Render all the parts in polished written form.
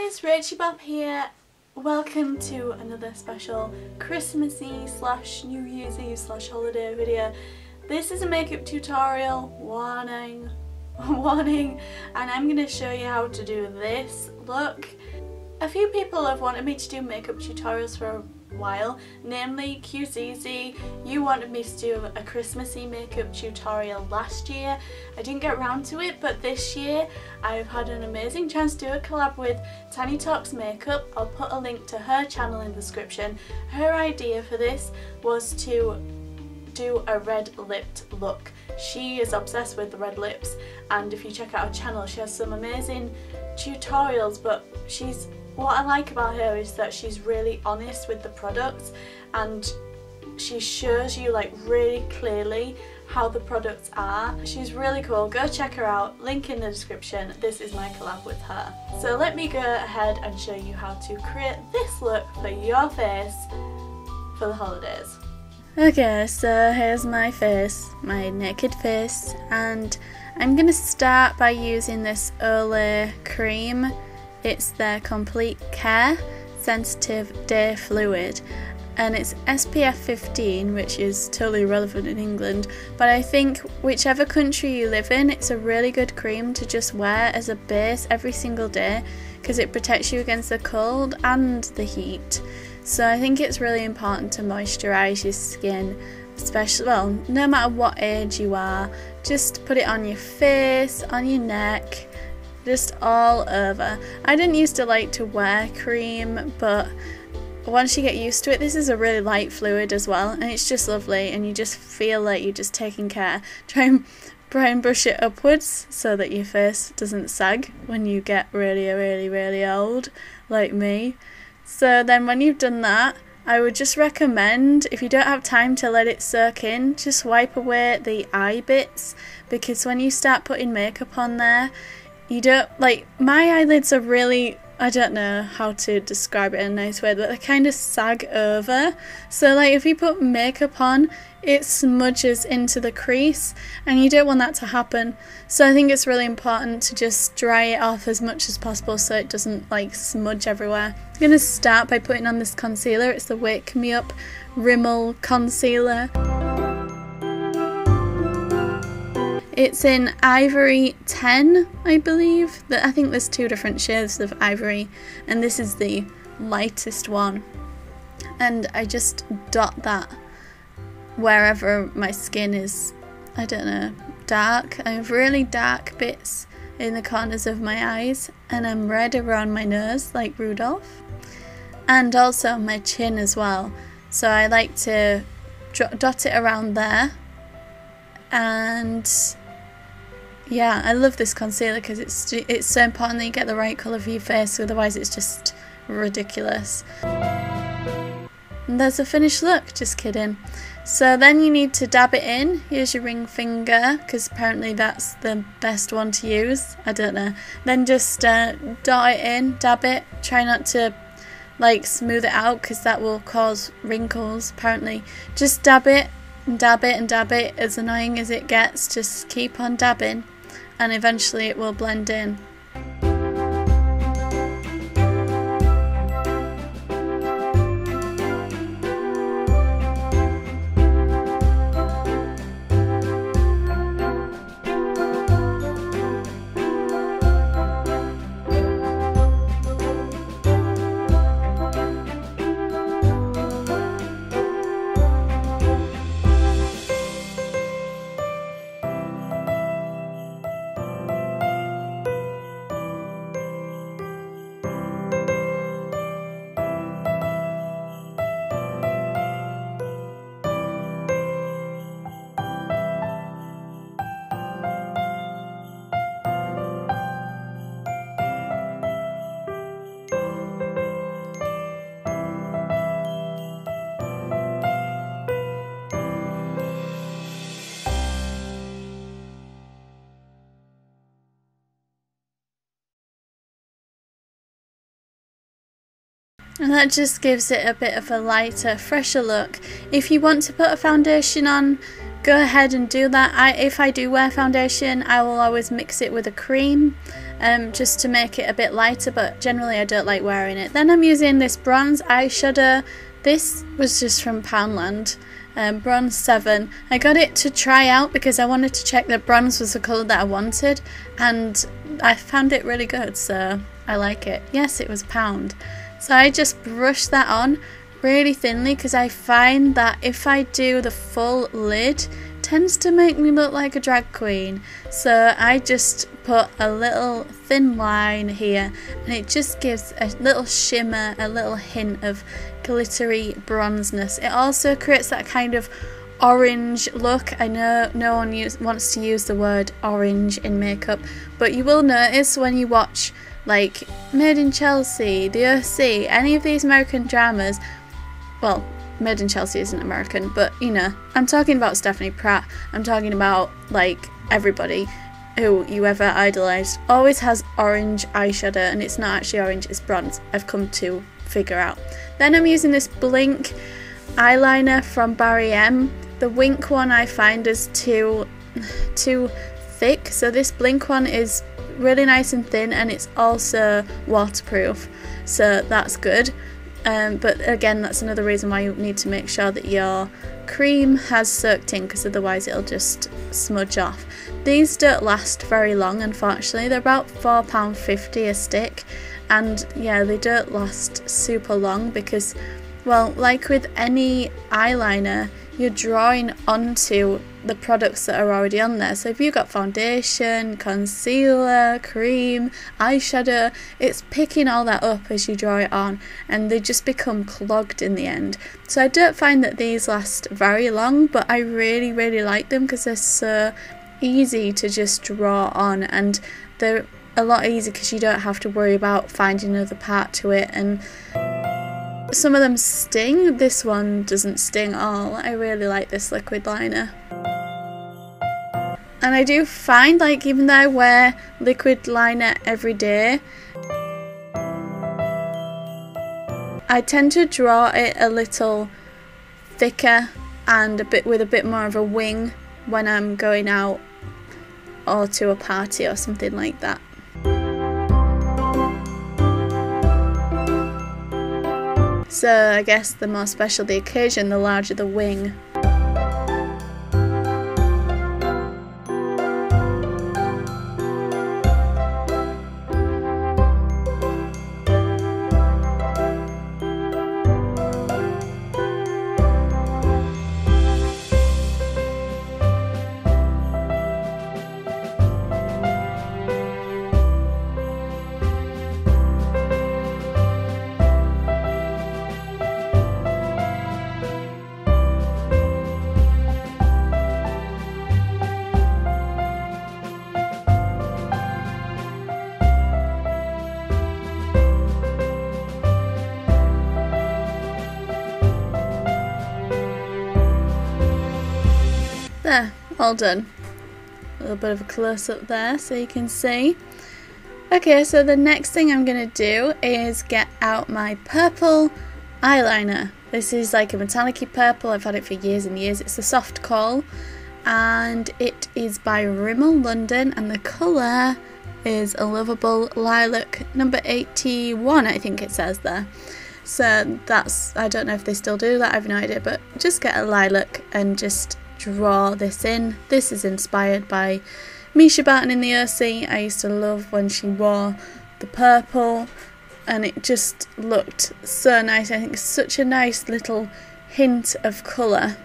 guys, Rachybop here. Welcome to another special Christmassy / New Year's Eve / holiday video. This is a makeup tutorial, warning, and I'm going to show you how to do this look. A few people have wanted me to do makeup tutorials for a while, namely QZZ. You wanted me to do a Christmassy makeup tutorial last year. I didn't get around to it, but this year I've had an amazing chance to do a collab with TanyaTalksMakeUp. I'll put a link to her channel in the description. Her idea for this was to do a red lipped look. She is obsessed with the red lips, and if you check out her channel she has some amazing tutorials, but what I like about her is that she's really honest with the products and she shows you like really clearly how the products are. She's really cool. Go check her out. Link in the description. This is my collab with her. So let me go ahead and show you how to create this look for your face for the holidays. Okay, so here's my face, my naked face, and I'm going to start by using this Olay cream. It's their Complete Care Sensitive Day Fluid, and it's SPF 15, which is totally relevant in England, but I think whichever country you live in, it's a really good cream to just wear as a base every single day because it protects you against the cold and the heat. So I think it's really important to moisturise your skin, especially, well, no matter what age you are. Just put it on your face, on your neck, just all over. I didn't used to like to wear cream, but once you get used to it, this is a really light fluid as well, and it's just lovely, and you just feel like you're just taking care. Try and brush it upwards so that your face doesn't sag when you get really old like me. So then when you've done that, I would just recommend, if you don't have time to let it soak in, just wipe away the eye bits, because when you start putting makeup on there, you don't, like, my eyelids are really, I don't know how to describe it in a nice way, but they kind of sag over. So like if you put makeup on, it smudges into the crease, and you don't want that to happen. So I think it's really important to just dry it off as much as possible so it doesn't like smudge everywhere. I'm going to start by putting on this concealer. It's the Wake Me Up Rimmel Concealer. It's in Ivory 10, I believe. I think there's two different shades of ivory, and this is the lightest one. And I just dot that wherever my skin is, I don't know, dark. I have really dark bits in the corners of my eyes, and I'm red around my nose like Rudolph, and also my chin as well. So I like to dot it around there. And yeah, I love this concealer because it's so important that you get the right colour for your face, otherwise it's just ridiculous. And there's a finished look, just kidding. So then you need to dab it in. Here's your ring finger, because apparently that's the best one to use. I don't know. Then just dot it in, dab it. Try not to like smooth it out because that will cause wrinkles apparently. Just dab it and dab it and dab it. As annoying as it gets, just keep on dabbing and eventually it will blend in. And that just gives it a bit of a lighter, fresher look. If you want to put a foundation on, go ahead and do that. If I do wear foundation, I will always mix it with a cream just to make it a bit lighter, but generally I don't like wearing it. Then I'm using this bronze eyeshadow. This was just from Poundland, bronze 7. I got it to try out because I wanted to check that bronze was the colour that I wanted, and I found it really good, so I like it. Yes, it was £1. So I just brushed that on really thinly because I find that if I do the full lid, it tends to make me look like a drag queen. So I just put a little thin line here, and it just gives a little shimmer, a little hint of glittery bronzeness. It also creates that kind of orange look. I know no one wants to use the word orange in makeup, but you will notice when you watch like Made in Chelsea, The OC, any of these American dramas, well, Made in Chelsea isn't American, but you know, I'm talking about Stephanie Pratt, I'm talking about like everybody who you ever idolised always has orange eyeshadow, and it's not actually orange, it's bronze, I've come to figure out. Then I'm using this Blink eyeliner from Barry M. The Wink one I find is too thick, so this Blink one is really nice and thin, and it's also waterproof, so that's good. But again, that's another reason why you need to make sure that your cream has soaked in, because otherwise it'll just smudge off. These don't last very long, unfortunately. They're about £4.50 a stick, and yeah, they don't last super long because, well, like with any eyeliner, you're drawing onto the products that are already on there. So if you've got foundation, concealer, cream, eyeshadow, it's picking all that up as you draw it on, and they just become clogged in the end. So I don't find that these last very long, but I really, really like them because they're so easy to just draw on, and they're a lot easier because you don't have to worry about finding another part to it. And some of them sting. This one doesn't sting at all. I really like this liquid liner. And I do find, like, even though I wear liquid liner every day, I tend to draw it a little thicker and with a bit more of a wing when I'm going out or to a party or something like that. So I guess the more special the occasion, the larger the wing. There, all done. A little bit of a close-up there so you can see. Okay, so the next thing I'm going to do is get out my purple eyeliner. This is like a metallic-y purple. I've had it for years and years. It's a soft coal, and it is by Rimmel London, and the colour is a lovable lilac, number 81 I think it says there. So that's, I don't know if they still do that, I have no idea, but just get a lilac and just draw this in. This is inspired by Misha Barton in the OC. I used to love when she wore the purple, and it just looked so nice. I think it's such a nice little hint of colour.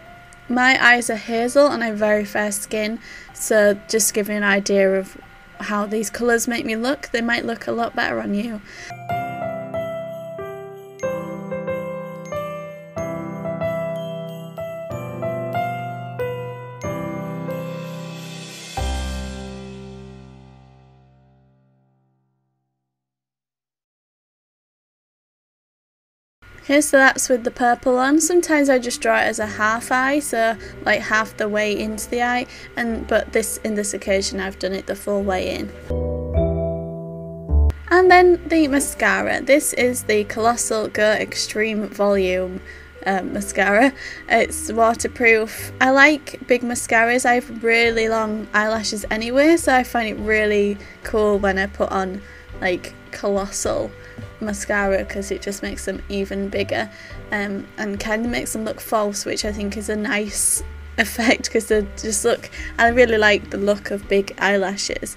My eyes are hazel and I have very fair skin, so just to give you an idea of how these colours make me look, they might look a lot better on you. Okay, so that's with the purple on. Sometimes I just draw it as a half eye, so like half the way into the eye, but in this occasion I've done it the full way in. And then the mascara. This is the Colossal Go Extreme Volume mascara. It's waterproof. I like big mascaras. I have really long eyelashes anyway, so I find it really cool when I put on like colossal mascara because it just makes them even bigger, and kind of makes them look false, which I think is a nice effect because they just look, I really like the look of big eyelashes.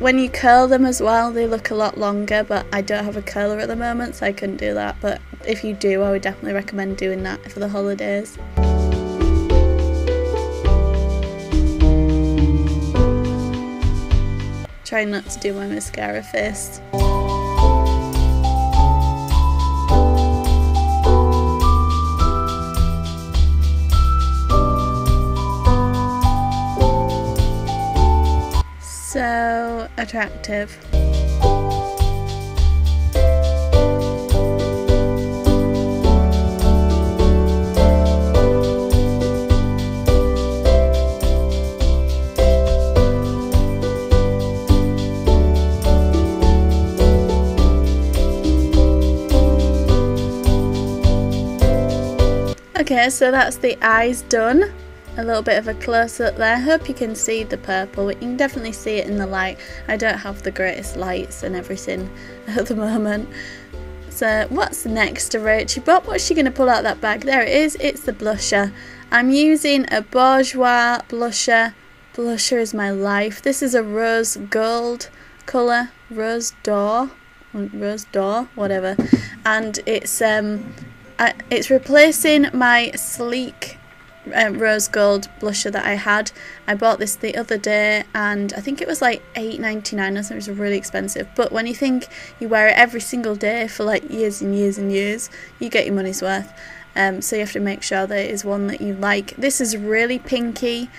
When you curl them as well, they look a lot longer, but I don't have a curler at the moment, so I couldn't do that. But if you do, I would definitely recommend doing that for the holidays. Try not to do my mascara first. So attractive. Okay, so that's the eyes done. A little bit of a close-up there. Hope you can see the purple, but you can definitely see it in the light. I don't have the greatest lights and everything at the moment. So what's next to Rachybop? What's she going to pull out that bag? There it is. It's the blusher. I'm using a Bourjois blusher. Blusher is my life. This is a rose gold colour. Rose d'or, whatever. And it's replacing my sleek rose gold blusher that I had. I bought this the other day and I think it was like $8.99 or something. It was really expensive, but when you think you wear it every single day for like years and years and years, you get your money's worth. So you have to make sure that it is one that you like. This is really pinky,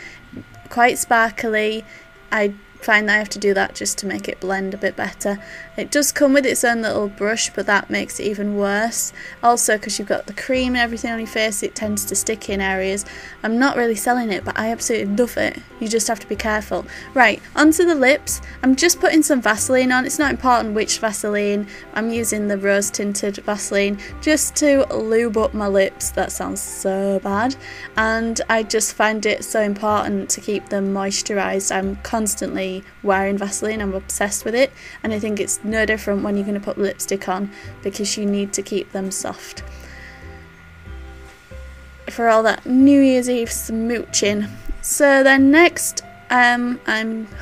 quite sparkly. I find that I have to do that just to make it blend a bit better. It does come with its own little brush, but that makes it even worse. Also, because you've got the cream and everything on your face, it tends to stick in areas. I'm not really selling it, but I absolutely love it. You just have to be careful. Right, onto the lips. I'm just putting some Vaseline on. It's not important which Vaseline. I'm using the rose tinted Vaseline just to lube up my lips. That sounds so bad. And I just find it so important to keep them moisturised. I'm constantly wearing Vaseline. I'm obsessed with it, and I think it's no different when you're going to put lipstick on because you need to keep them soft for all that New Year's Eve smooching. So then next I'm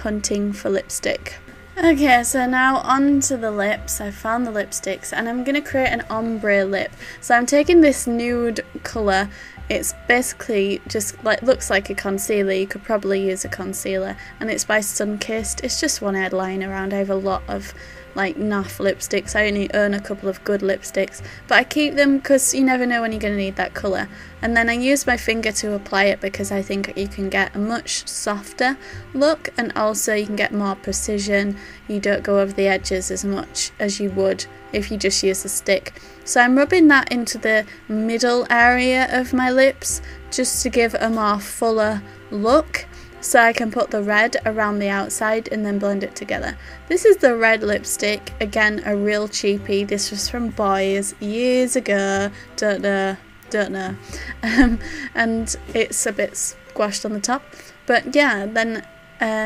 hunting for lipstick. Okay, so now on to the lips. I found the lipsticks and I'm going to create an ombre lip. So I'm taking this nude colour. It's basically just like, looks like a concealer. You could probably use a concealer, and it's by Sunkissed. It's just one I'd lying around. I have a lot of like naff lipsticks. I only own a couple of good lipsticks, but I keep them because you never know when you're going to need that colour. And then I use my finger to apply it because I think you can get a much softer look, and also you can get more precision. You don't go over the edges as much as you would if you just use a stick. So I'm rubbing that into the middle area of my lips just to give a more fuller look, so I can put the red around the outside and then blend it together. This is the red lipstick, again a real cheapie. This was from Boys years ago, don't know. And it's a bit squashed on the top, but yeah, then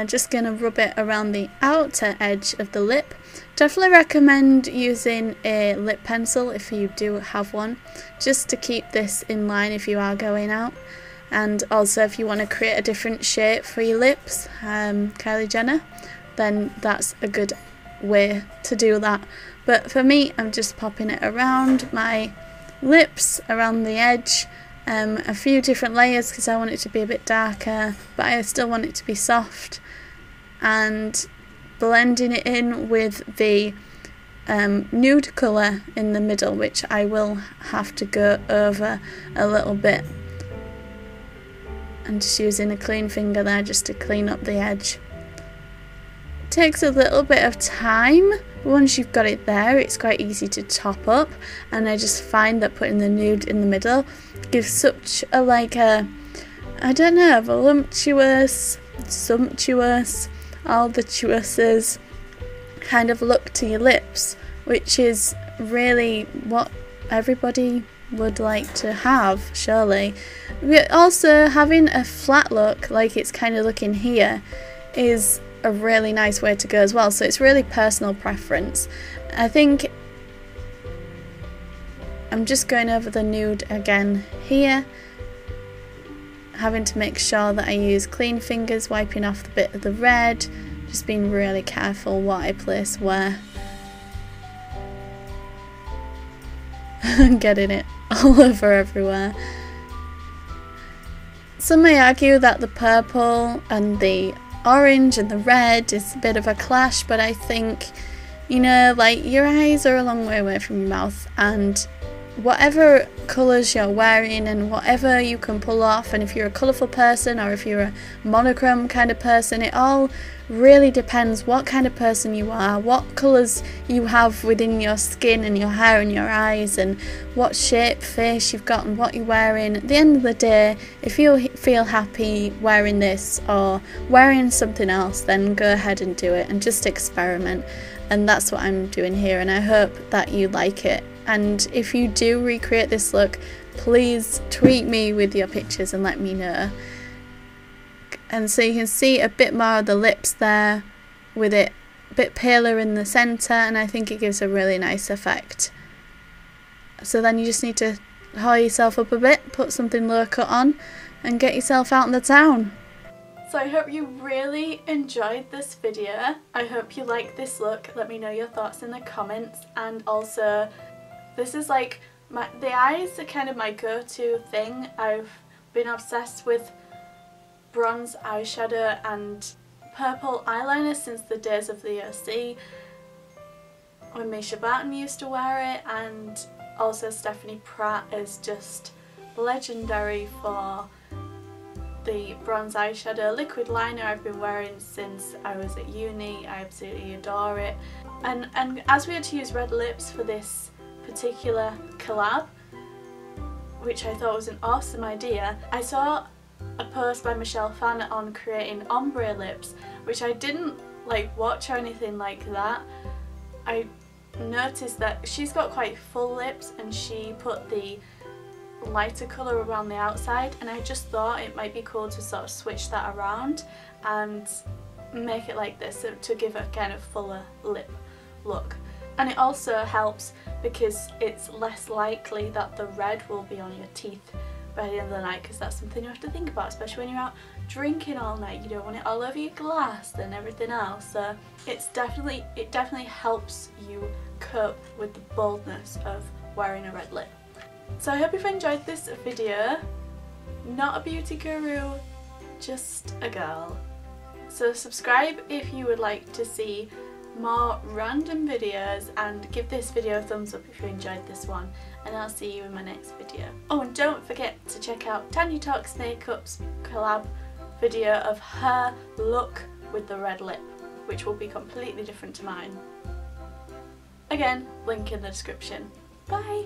just gonna rub it around the outer edge of the lip. Definitely recommend using a lip pencil if you do have one, just to keep this in line if you are going out. And also if you want to create a different shape for your lips, Kylie Jenner, then that's a good way to do that. But for me, I'm just popping it around my lips, around the edge, a few different layers because I want it to be a bit darker, but I still want it to be soft, and blending it in with the nude colour in the middle, which I will have to go over a little bit, and just using a clean finger there just to clean up the edge. It takes a little bit of time. Once you've got it there, it's quite easy to top up, and I just find that putting the nude in the middle gives such a I don't know, voluptuous, sumptuous, all the chewuses kind of look to your lips, which is really what everybody would like to have, surely. But also having a flat look like it's kind of looking here is a really nice way to go as well, so it's really personal preference. I think I'm just going over the nude again here, having to make sure that I use clean fingers, wiping off the bit of the red, just being really careful what I place where. Getting it all over everywhere. Some may argue that the purple and the orange and the red is a bit of a clash, but I think, you know, like, your eyes are a long way away from your mouth, and whatever colours you're wearing and whatever you can pull off, and if you're a colourful person or if you're a monochrome kind of person, it all really depends what kind of person you are, what colours you have within your skin and your hair and your eyes, and what shape, face you've got and what you're wearing. At the end of the day, if you feel happy wearing this or wearing something else, then go ahead and do it and just experiment. And that's what I'm doing here, and I hope that you like it. And if you do recreate this look, please tweet me with your pictures and let me know. And so you can see a bit more of the lips there, with it a bit paler in the centre, and I think it gives a really nice effect. So then you just need to haul yourself up a bit, put something low cut on, and get yourself out in the town. So I hope you really enjoyed this video. I hope you like this look. Let me know your thoughts in the comments. And also, this is like, the eyes are kind of my go-to thing. I've been obsessed with bronze eyeshadow and purple eyeliner since the days of the OC, when Misha Barton used to wear it, and also Stephanie Pratt is just legendary for the bronze eyeshadow. Liquid liner I've been wearing since I was at uni. I absolutely adore it. And as we had to use red lips for this particular collab, which I thought was an awesome idea, I saw a post by Michelle Phan on creating ombre lips, which I didn't like watch or anything like that. I noticed that she's got quite full lips and she put the lighter colour around the outside, and I just thought it might be cool to sort of switch that around and make it like this to give a kind of fuller lip look. And it also helps because it's less likely that the red will be on your teeth by the end of the night, because that's something you have to think about, especially when you're out drinking all night. You don't want it all over your glass and everything else. So it definitely helps you cope with the boldness of wearing a red lip. So I hope you've enjoyed this video. Not a beauty guru, just a girl. So subscribe if you would like to see more random videos, and give this video a thumbs up if you enjoyed this one, and I'll see you in my next video. Oh, and don't forget to check out TanyaTalksMakeup's collab video of her look with the red lip, which will be completely different to mine. Again, link in the description. Bye!